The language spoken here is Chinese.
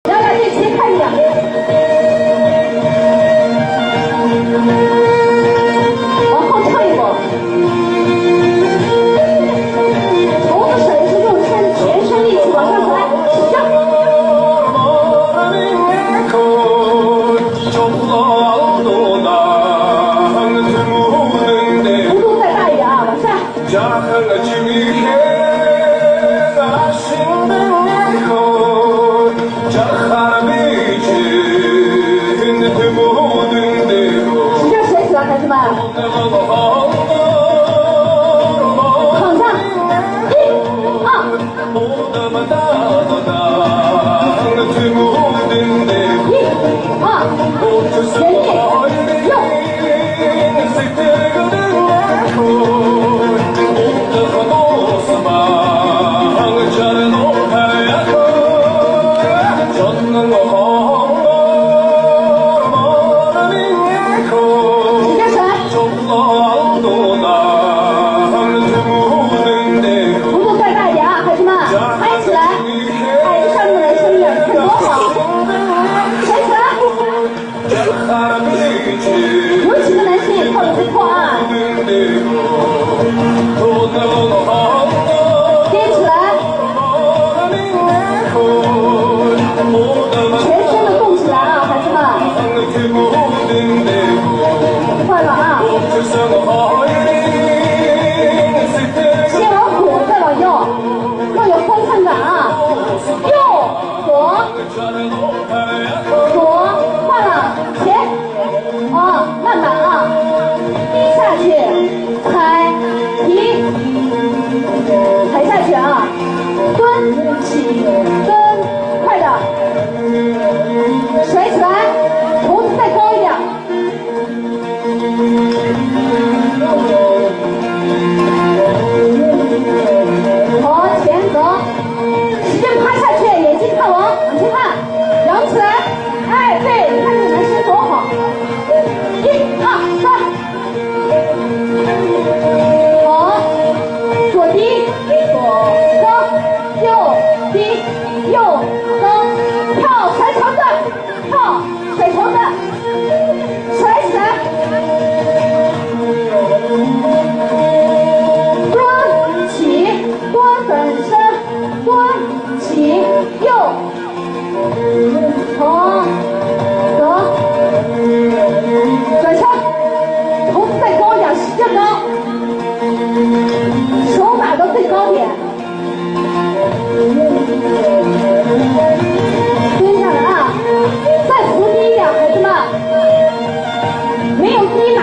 两两对齐，快点。往后跳一步。头的水是用全身力气往上抬，使劲。幅度再大一点啊，往下。使劲甩起来，孩子们。躺下。1、2。原地。幅度再大一点啊，孩子们，抬起来，哎，这上面的男生也看多好，抬起来，有几个男生也跳得不错啊，颠起来，全身的动起来啊，孩子们，快了啊。先往左，再往右，要有方向感啊！右左左，换了前，慢慢啊，下去，踩提，踩下去啊，蹲起跟，快点，甩起来，头子再高一点。往前走，使劲趴下去，眼睛看往前看，扬起来，哎，对，你看这个男生多好。1、2、3，好，左低，左高，右低，右高，跳甩肠子，跳甩肠子，甩起来。蹲起，蹲本身，蹲起，右，好，走，转身，头子再高一点，使劲高，手打到最高点，蹲下来啊，再扶低一点，孩子们，没有低哪